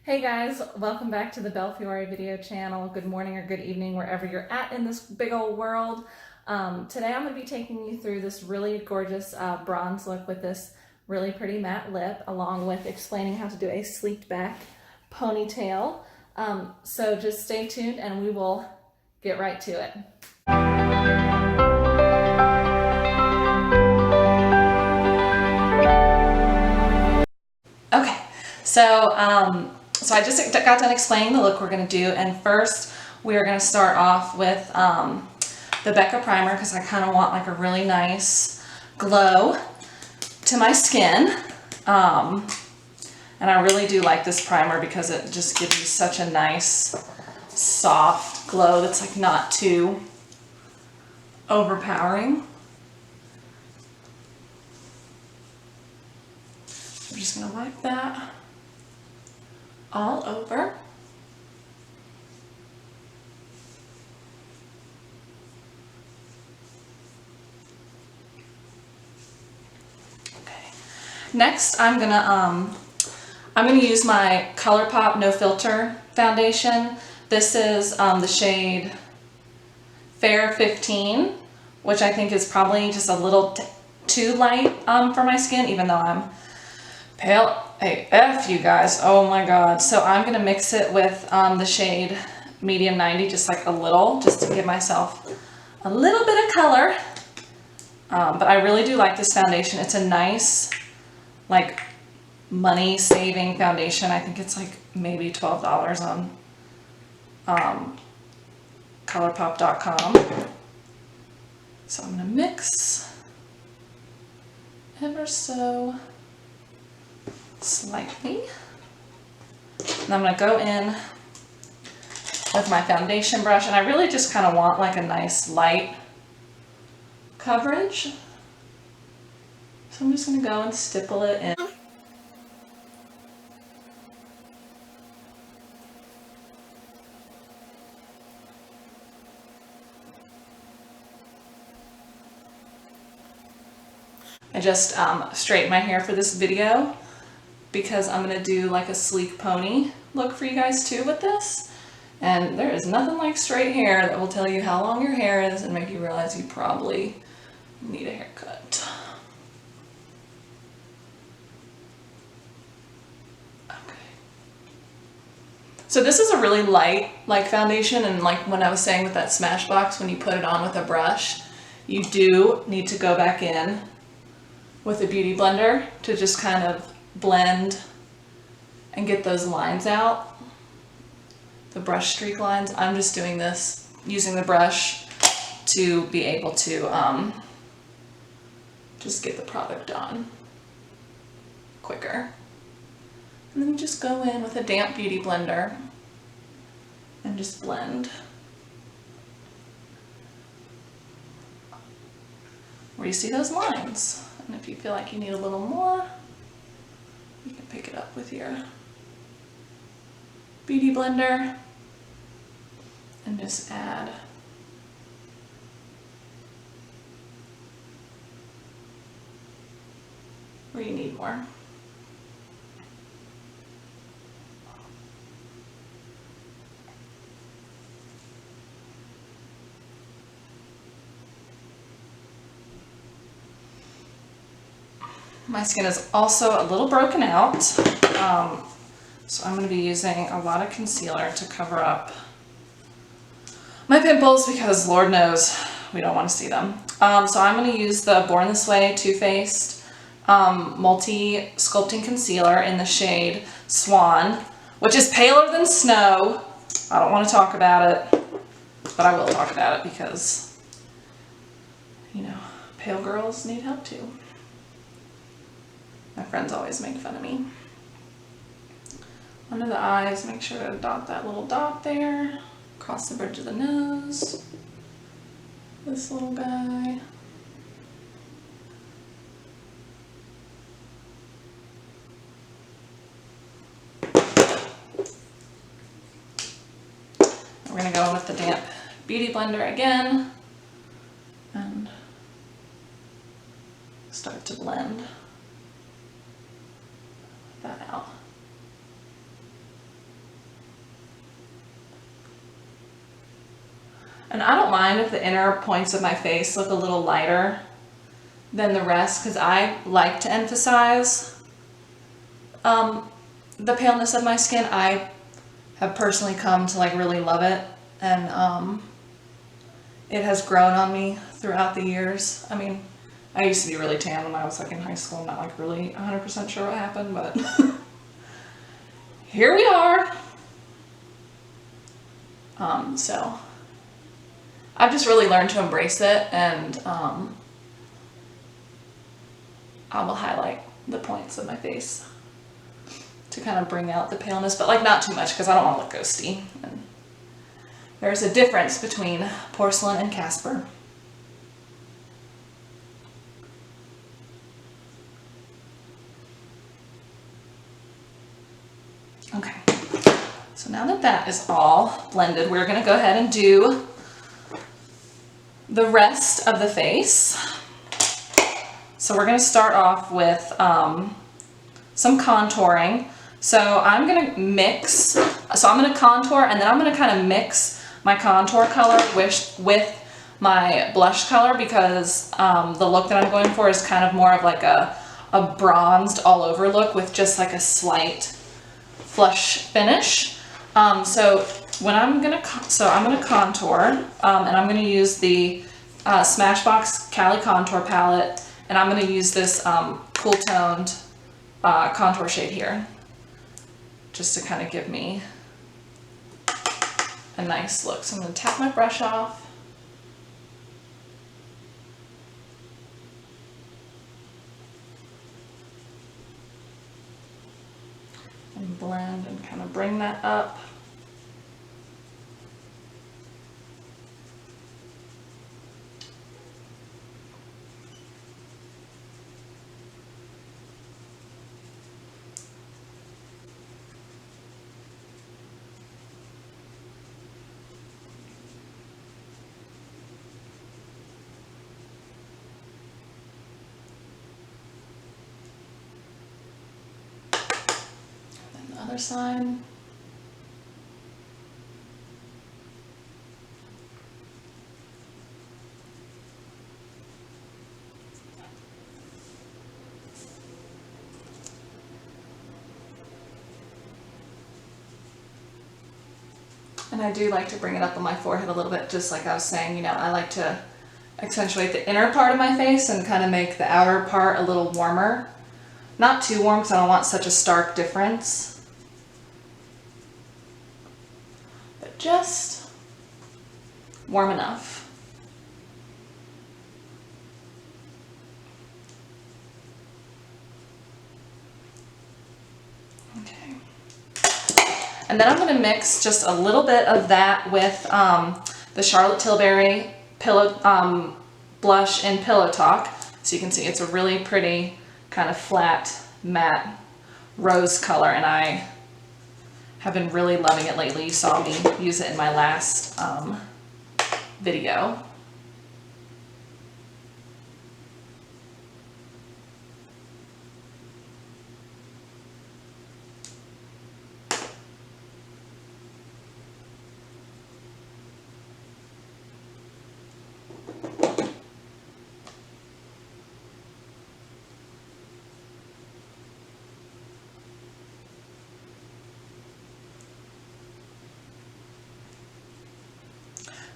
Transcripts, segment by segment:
Hey guys, welcome back to the Belfiore video channel. Good morning or good evening, wherever you're at in this big old world. Today I'm going to be taking you through this really gorgeous bronze look with this really pretty matte lip, along with explaining how to do a sleeked back ponytail. So just stay tuned and we will get right to it. Okay, so I just got done explaining the look we're going to do, and first we are going to start off with the Becca primer because I kind of want like a really nice glow to my skin, and I really do like this primer because it just gives you such a nice soft glow that's like not too overpowering. I'm just going to wipe that all over. Okay. Next, I'm gonna use my Colourpop No Filter foundation. This is the shade Fair 15, which I think is probably just a little too light for my skin, even though I'm pale AF, you guys. Oh my god. So I'm going to mix it with the shade Medium 90, just like a little, just to give myself a little bit of color. But I really do like this foundation. It's a nice, like, money-saving foundation. I think it's like maybe $12 on Colourpop.com. So I'm going to mix ever so slightly. And I'm going to go in with my foundation brush, and I really just kind of want like a nice light coverage. So I'm just going to go and stipple it in. I just straightened my hair for this video because I'm going to do like a sleek pony look for you guys too with this. And there is nothing like straight hair that will tell you how long your hair is and make you realize you probably need a haircut. Okay. So this is a really light like foundation, and like when I was saying with that Smashbox, when you put it on with a brush, you do need to go back in with a beauty blender to just kind of blend and get those lines out, the brush streak lines. I'm just doing this using the brush to be able to just get the product on quicker. And then just go in with a damp beauty blender and just blend where you see those lines. And if you feel like you need a little more, you can pick it up with your beauty blender and just add where you need more. My skin is also a little broken out, so I'm going to be using a lot of concealer to cover up my pimples because Lord knows we don't want to see them. So I'm going to use the Born This Way Too Faced Multi Sculpting Concealer in the shade Swan, which is paler than snow. I don't want to talk about it, but I will talk about it because, you know, pale girls need help too. My friends always make fun of me. Under the eyes, make sure to dot that little dot there. Across the bridge of the nose. This little guy. We're going to go with the damp beauty blender again and start to blend that out. And I don't mind if the inner points of my face look a little lighter than the rest, because I like to emphasize the paleness of my skin. I have personally come to like really love it, and it has grown on me throughout the years. I mean, I used to be really tan when I was like in high school. I'm not like really 100% sure what happened, but here we are. So I've just really learned to embrace it, and I will highlight the points of my face to kind of bring out the paleness, but like not too much because I don't want to look ghosty. And there's a difference between porcelain and Casper. Okay, so now that that is all blended, we're going to go ahead and do the rest of the face. So we're going to start off with some contouring. So I'm going to mix, so I'm going to contour, and then I'm going to kind of mix my contour color with my blush color, because the look that I'm going for is kind of more of like a bronzed all over look with just like a slight flush finish. So I'm going to contour, and I'm going to use the Smashbox Cali contour palette, and I'm going to use this cool toned contour shade here, just to kind of give me a nice look. So I'm going to tap my brush off. And blend and kind of bring that up. Other side. And I do like to bring it up on my forehead a little bit, just like I was saying, you know, I like to accentuate the inner part of my face and kind of make the outer part a little warmer. Not too warm because I don't want such a stark difference. But just warm enough. Okay. And then I'm going to mix just a little bit of that with the Charlotte Tilbury pillow blush in Pillow Talk. So you can see it's a really pretty kind of flat matte rose color, and I have been really loving it lately. You saw me use it in my last video.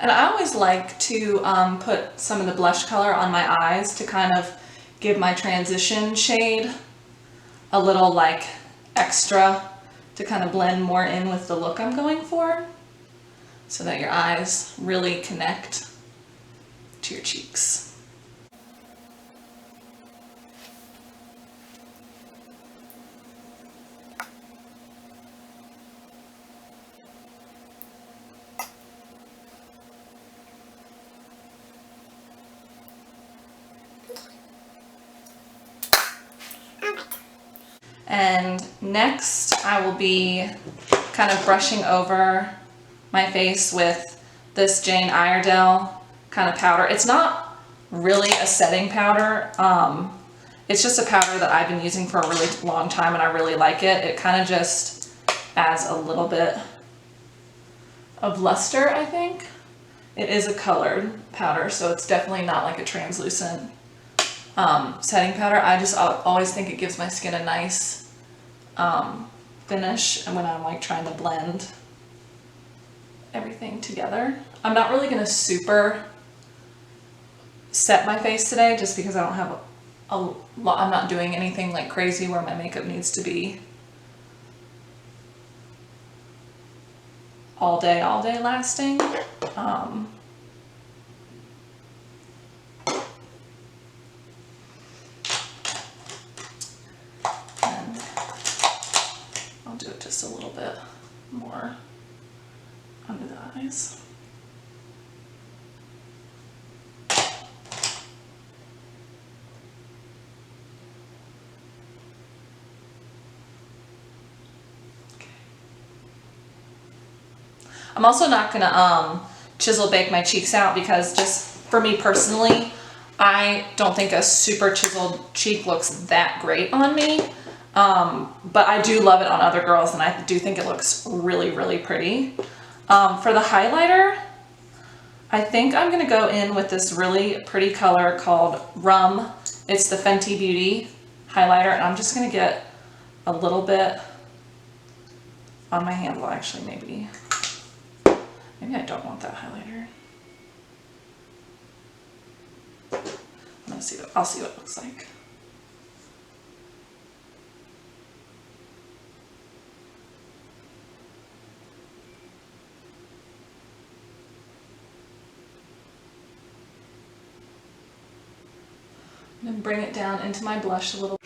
And I always like to put some of the blush color on my eyes to kind of give my transition shade a little like extra to kind of blend more in with the look I'm going for, so that your eyes really connect to your cheeks. And next I will be kind of brushing over my face with this Jane Iredale kind of powder. It's not really a setting powder. It's just a powder that I've been using for a really long time, and I really like it. It kind of just adds a little bit of luster, I think. It is a colored powder, so it's definitely not like a translucent setting powder. I just always think it gives my skin a nice finish, and when I'm like trying to blend everything together. I'm not really gonna super set my face today just because I don't have a lot. I'm not doing anything like crazy where my makeup needs to be all day lasting. And I'll do it just a little bit more under the eyes. I'm also not gonna chisel bake my cheeks out because just for me personally, I don't think a super chiseled cheek looks that great on me. But I do love it on other girls, and I do think it looks really, really pretty. For the highlighter, I think I'm gonna go in with this really pretty color called Rum. It's the Fenty Beauty highlighter, and I'm just gonna get a little bit on my hand. Well, actually, maybe I don't want that highlighter. I'll see what it looks like. I'm gonna bring it down into my blush a little.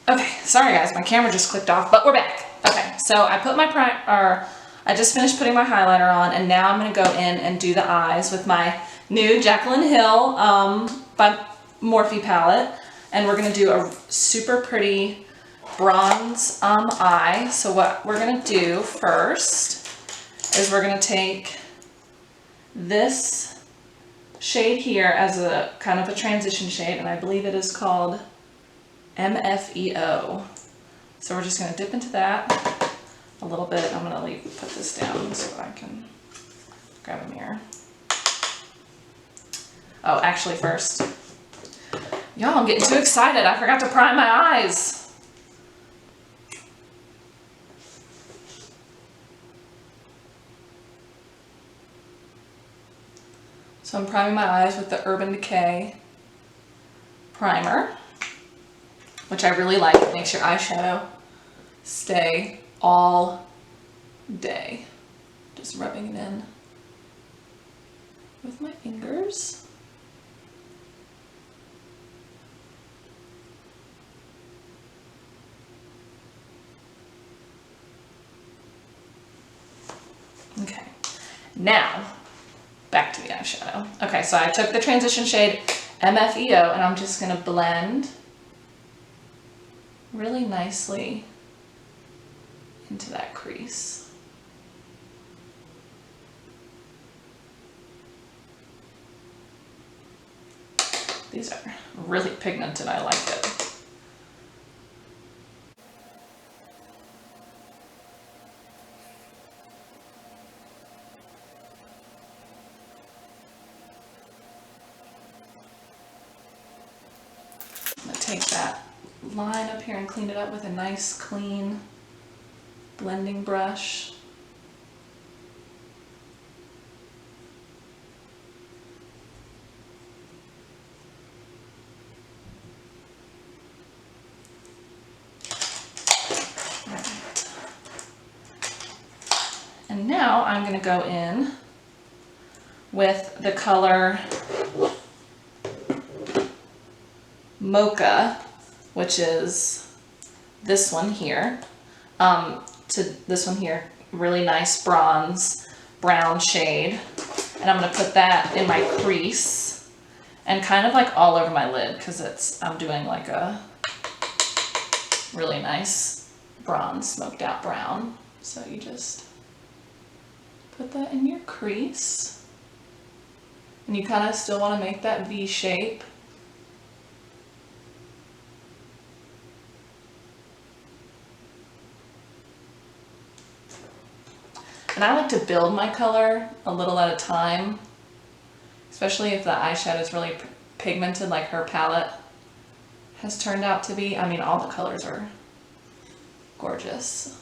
Okay, sorry guys, my camera just clicked off, but we're back. Okay, so I put my I just finished putting my highlighter on, and now I'm gonna go in and do the eyes with my new Jacklyn Hill by Morphe palette, and we're gonna do a super pretty bronze eye. So what we're gonna do first is we're gonna take this shade here as a kind of a transition shade, and I believe it is called MEFO. So we're just gonna dip into that a little bit. I'm gonna put this down so I can grab a mirror. Oh, actually first, y'all, I'm getting too excited. I forgot to prime my eyes. So I'm priming my eyes with the Urban Decay primer, which I really like. It makes your eyeshadow stay all day. Just rubbing it in with my fingers. Okay, now back to the eyeshadow. Okay, so I took the transition shade MEFO, and I'm just gonna blend really nicely into that crease. These are really pigmented, I like it. I'm gonna take that line up here and clean it up with a nice clean blending brush. And now I'm going to go in with the color Mocha, which is this one here. To this one here, really nice bronze brown shade, and I'm going to put that in my crease and kind of like all over my lid, because I'm doing like a really nice bronze smoked out brown. So you just put that in your crease, and you kind of still want to make that V shape. And I like to build my color a little at a time. especially if the eyeshadow is really pigmented like her palette has turned out to be. I mean, all the colors are gorgeous.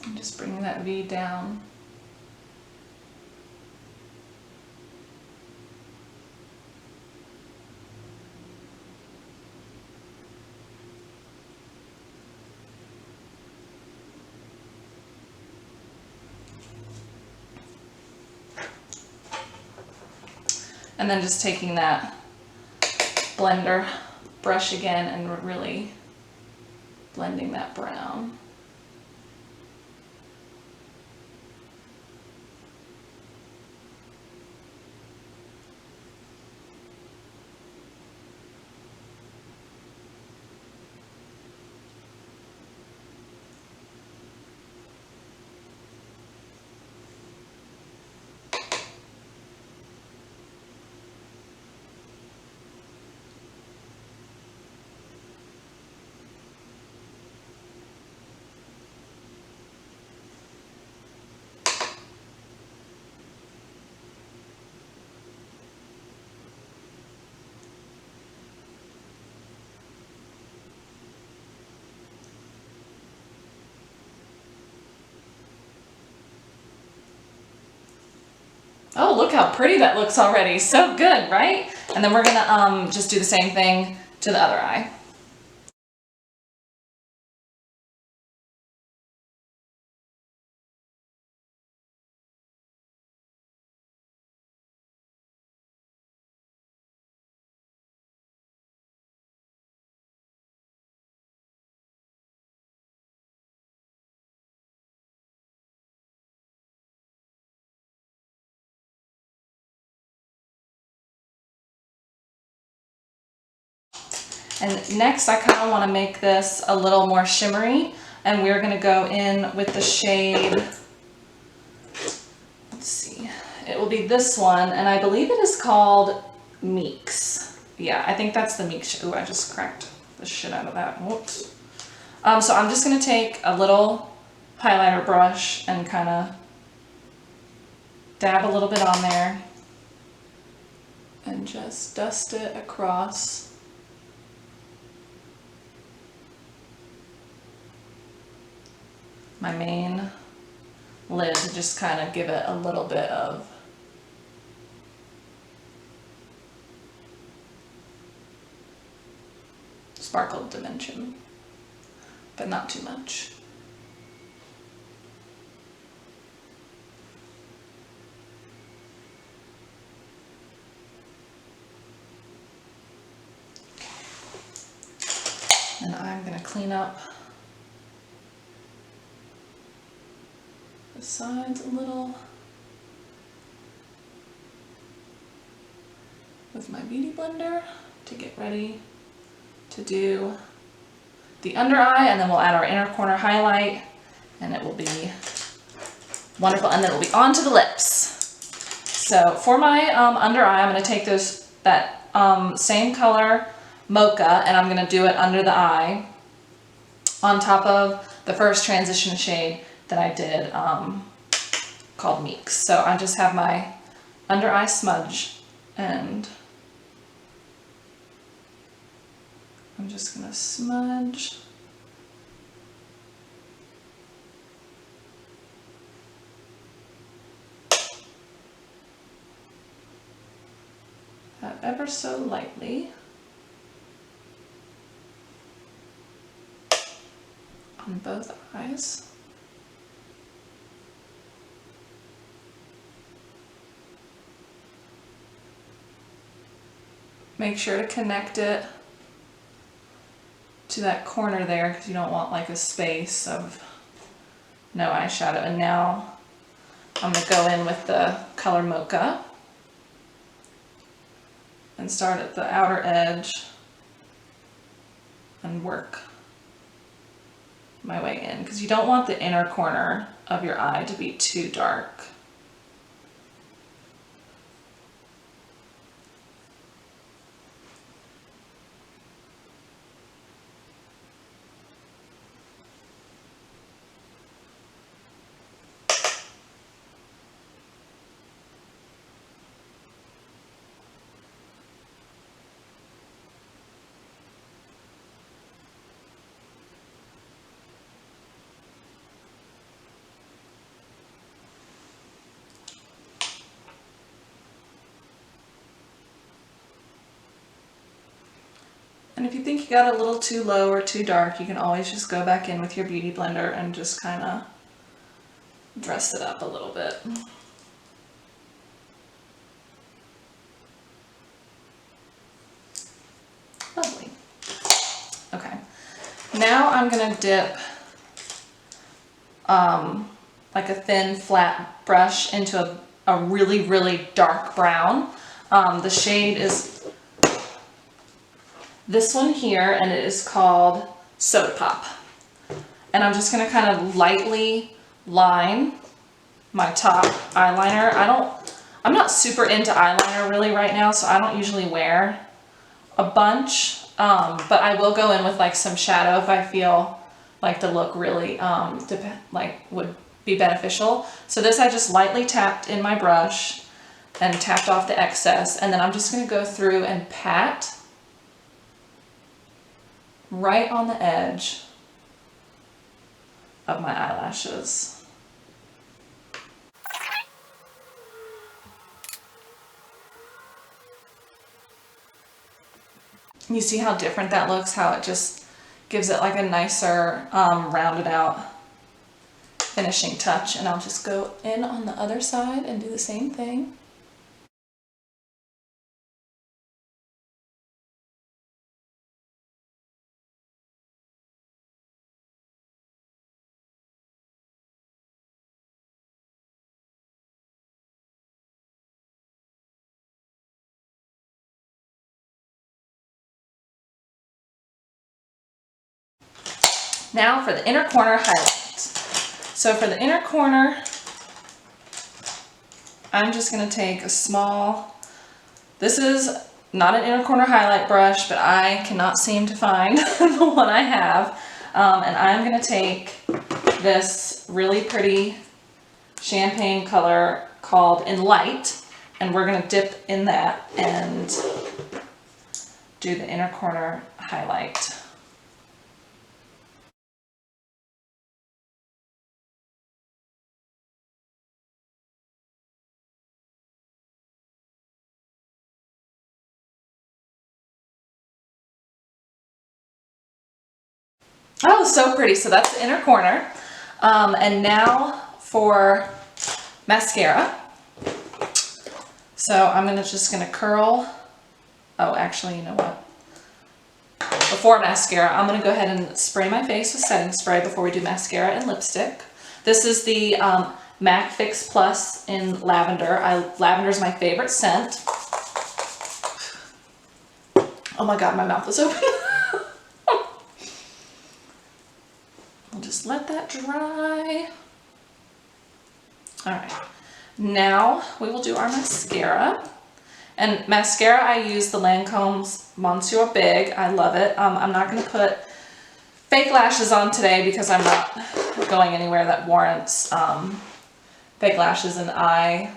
I'm just bringing that V down. And then just taking that blender brush again and really blending that brown. Oh, look how pretty that looks already. So good, right? And then we're gonna just do the same thing to the other eye. And next I kind of want to make this a little more shimmery, and we're going to go in with the shade, let's see, it will be this one, and I believe it is called Meeks. Yeah, I think that's the Meeks. Ooh, I just cracked the shit out of that. Whoops. So I'm just going to take a little highlighter brush and kind of dab a little bit on there and just dust it across my main lid to just kind of give it a little bit of sparkle dimension, but not too much. And I'm going to clean up the sides a little with my beauty blender to get ready to do the under eye, and then we'll add our inner corner highlight and it will be wonderful, and then it will be on to the lips. So for my under eye, I'm going to take that same color Mocha, and I'm going to do it under the eye on top of the first transition shade that I did called Meeks. So I just have my under eye smudge, and I'm just going to smudge that ever so lightly on both eyes. Make sure to connect it to that corner there, because you don't want like a space of no eyeshadow. And now I'm going to go in with the color Mocha and start at the outer edge and work my way in, because you don't want the inner corner of your eye to be too dark. And if you think you got a little too low or too dark, you can always just go back in with your beauty blender and just kind of dress it up a little bit. Lovely. Okay. Now I'm going to dip like a thin flat brush into a really, really dark brown. The shade is this one here, and it is called Soda Pop. And I'm just going to kind of lightly line my top eyeliner. I'm not super into eyeliner really right now, so I don't usually wear a bunch, but I will go in with like some shadow if I feel like the look really would be beneficial. So this I just lightly tapped in my brush and tapped off the excess, and then I'm just going to go through and pat right on the edge of my eyelashes. You see how different that looks, how it just gives it like a nicer rounded out finishing touch. And I'll just go in on the other side and do the same thing. Now for the inner corner highlight. So for the inner corner, I'm just going to take a small, this is not an inner corner highlight brush, but I cannot seem to find the one I have. And I'm going to take this really pretty champagne color called Enlighten, and we're going to dip in that and do the inner corner highlight. Oh, so pretty. So that's the inner corner. And now for mascara. So I'm just gonna curl. Oh, actually, you know what? Before mascara, I'm gonna go ahead and spray my face with setting spray before we do mascara and lipstick. This is the MAC Fix Plus in Lavender. Lavender is my favorite scent. Oh my God, my mouth is open. I'll just let that dry. All right, now we will do our mascara. And mascara, I use the Lancome's Monseuir Big. I love it. I'm not going to put fake lashes on today because I'm not going anywhere that warrants fake lashes, and I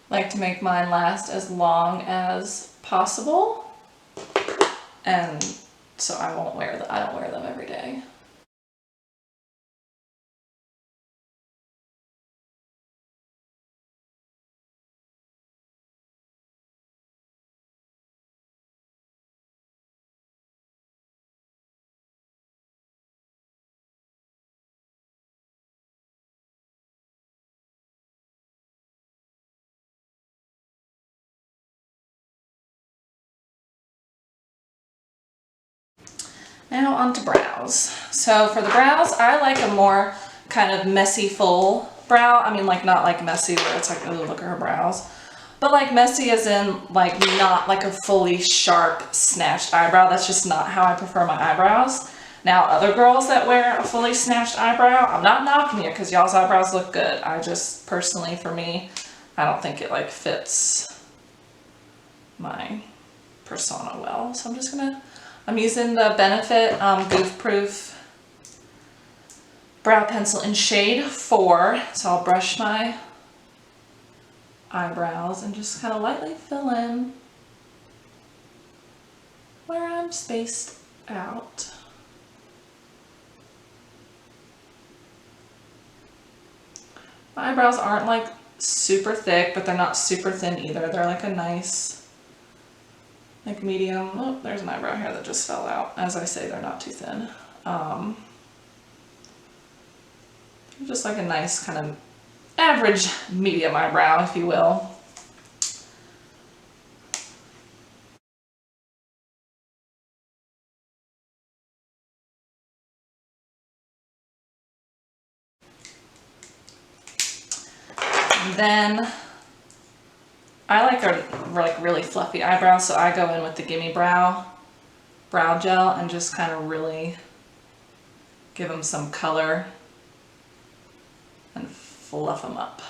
like to make mine last as long as possible. And so I don't wear them every day. Now onto brows. So for the brows, I like a more kind of messy, full brow. I mean, like not like messy where it's like, oh, look at her brows. But like messy as in like not like a fully sharp, snatched eyebrow. That's just not how I prefer my eyebrows. Now, other girls that wear a fully snatched eyebrow, I'm not knocking you because y'all's eyebrows look good. I just, personally, for me, I don't think it like fits my persona well. So I'm using the Benefit Goof Proof brow pencil in shade 4. So I'll brush my eyebrows and just kind of lightly fill in where I'm spaced out. My eyebrows aren't like super thick, but they're not super thin either. They're like a nice like medium. Oh, there's an eyebrow hair that just fell out. As I say, they're not too thin. Just like a nice kind of average medium eyebrow, if you will. And then I like a really fluffy eyebrow, so I go in with the Gimme Brow gel and just kind of really give them some color and fluff them up.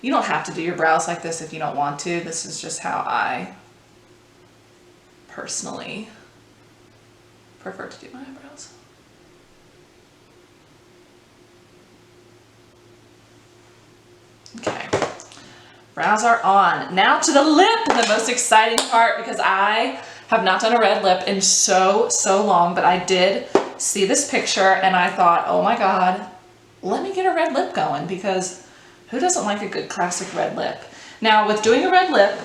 You don't have to do your brows like this if you don't want to. This is just how I personally prefer to do my eyebrows. Okay, brows are on. Now to the lip, the most exciting part, because I have not done a red lip in so long, but I did see this picture and I thought, oh my God, let me get a red lip going, because who doesn't like a good classic red lip? Now with doing a red lip,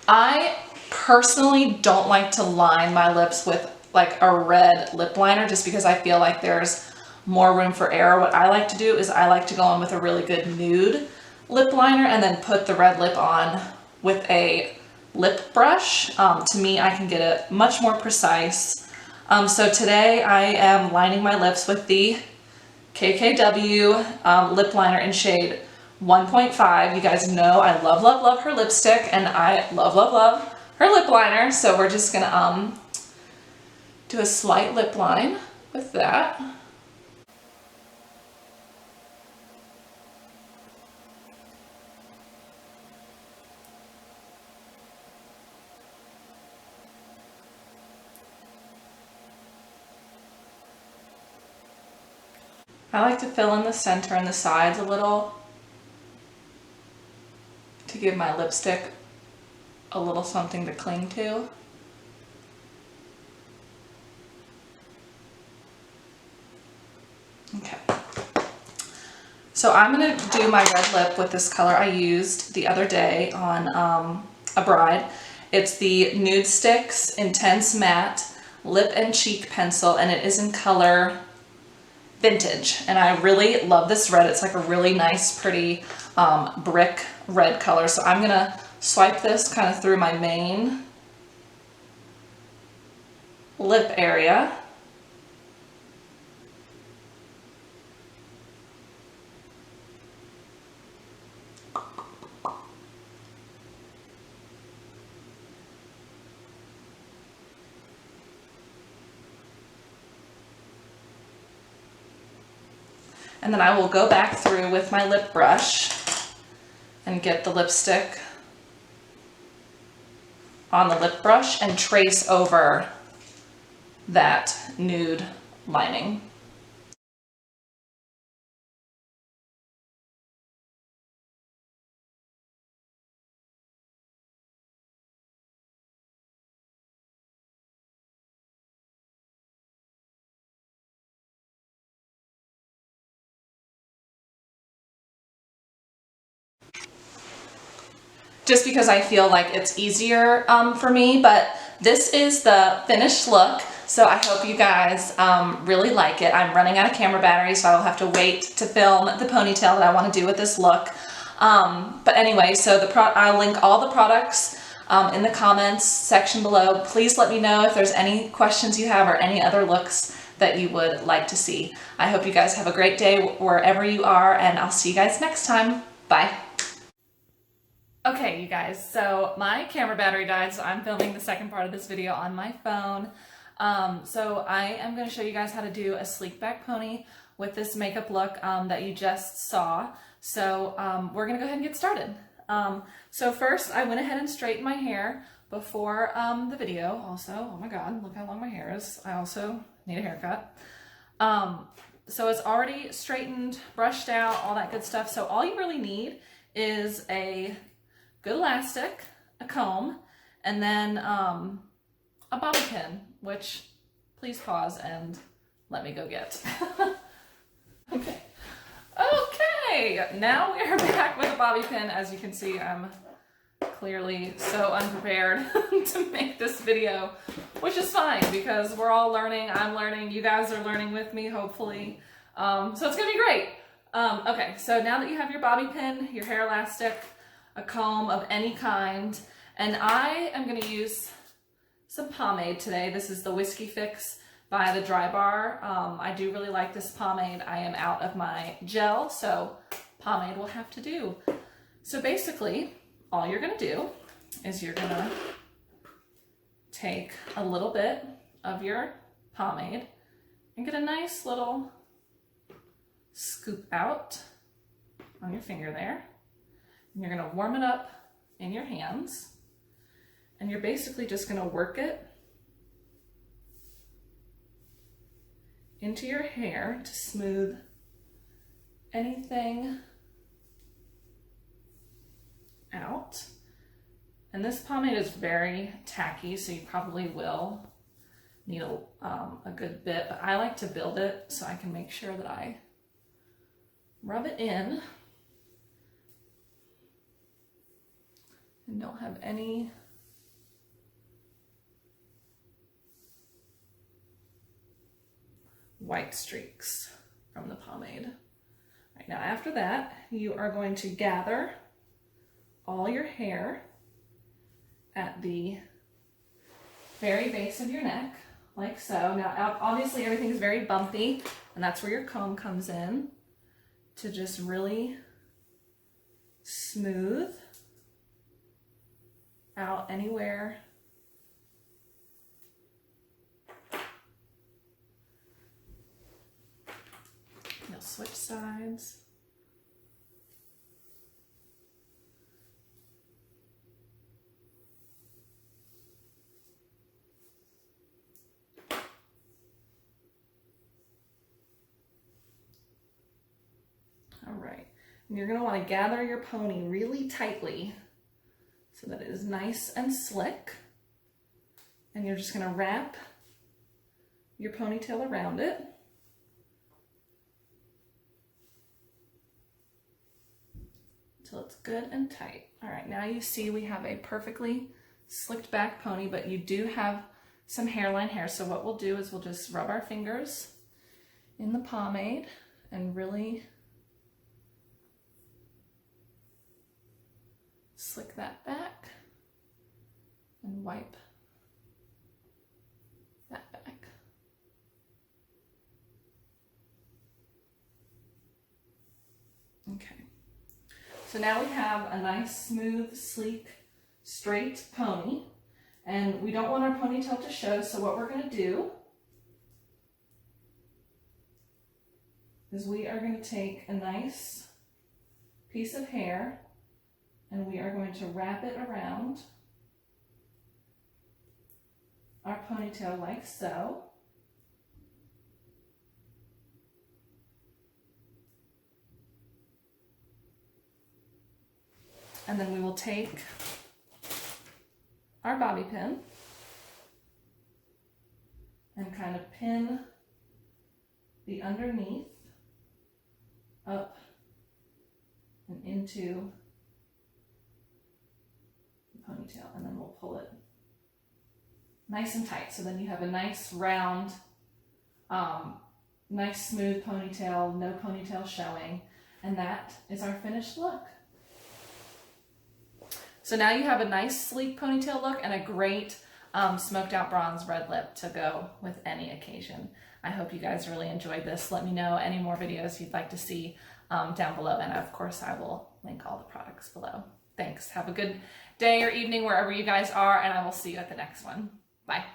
I personally don't like to line my lips with like a red lip liner, just because I feel like there's more room for error. What I like to do is I like to go in with a really good nude lip liner and then put the red lip on with a lip brush. To me, I can get it much more precise. So today I am lining my lips with the KKW lip liner in shade 1.5. You guys know I love her lipstick, and I love her lip liner. So we're just gonna do a slight lip line with that. I like to fill in the center and the sides a little to give my lipstick a little something to cling to. Okay. So I'm going to do my red lip with this color I used the other day on a bride. It's the Nudestix Intense Matte Lip and Cheek Pencil, and it is in color Vintage. And I really love this red. It's like a really nice, pretty brick red color. So I'm going to swipe this kind of through my main lip area. And then I will go back through with my lip brush and get the lipstick on the lip brush and trace over that nude lining. Just because I feel like it's easier for me, but this is the finished look. So I hope you guys really like it. I'm running out of camera batteries, so I'll have to wait to film the ponytail that I want to do with this look. But anyway, so I'll link all the products in the comments section below. Please let me know if there's any questions you have or any other looks that you would like to see. I hope you guys have a great day wherever you are, and I'll see you guys next time. Bye. Okay, you guys, so my camera battery died, so I'm filming the second part of this video on my phone. So I am going to show you guys how to do a sleek back pony with this makeup look that you just saw. So we're going to go ahead and get started. So first, I went ahead and straightened my hair before the video. Also, oh my god, look how long my hair is. I also need a haircut. So it's already straightened, brushed out, all that good stuff. So all you really need is a good elastic, a comb, and then a bobby pin, which please pause and let me go get. Okay. Okay, now we are back with a bobby pin. As you can see, I'm clearly so unprepared to make this video, which is fine because we're all learning. I'm learning. You guys are learning with me, hopefully. So it's gonna be great. Okay, so now that you have your bobby pin, your hair elastic, a comb of any kind, and I am gonna use some pomade today. This is the Whiskey Fix by the Dry Bar. I do really like this pomade. I am out of my gel, so pomade will have to do. So basically, all you're gonna do is you're gonna take a little bit of your pomade and get a nice little scoop out on your finger there. And you're gonna warm it up in your hands. And you're basically just gonna work it into your hair to smooth anything out. And this pomade is very tacky, so you probably will need a good bit, but I like to build it so I can make sure that I rub it in and don't have any white streaks from the pomade. All right, now after that, you are going to gather all your hair at the very base of your neck, like so. Now, obviously everything's very bumpy, and that's where your comb comes in to just really smooth out anywhere you'll switch sides. All right, and you're gonna wanna gather your pony really tightly so that it is nice and slick. And you're just gonna wrap your ponytail around it. Until it's good and tight. All right, now you see we have a perfectly slicked back pony, but you do have some hairline hair. So what we'll do is we'll just rub our fingers in the pomade and really slick that back and wipe that back. Okay. So now we have a nice, smooth, sleek, straight pony, and we don't want our ponytail to show, so what we're gonna do is we are gonna take a nice piece of hair and we are going to wrap it around our ponytail like so. And then we will take our bobby pin and kind of pin the underneath up and into the ponytail, and then we'll pull it nice and tight. So then you have a nice round, nice smooth ponytail, no ponytail showing, and that is our finished look. So now you have a nice sleek ponytail look and a great smoked out bronze red lip to go with any occasion. I hope you guys really enjoyed this. Let me know any more videos you'd like to see down below, and of course I will link all the products below. Thanks. Have a good day or evening wherever you guys are, and I will see you at the next one. Bye.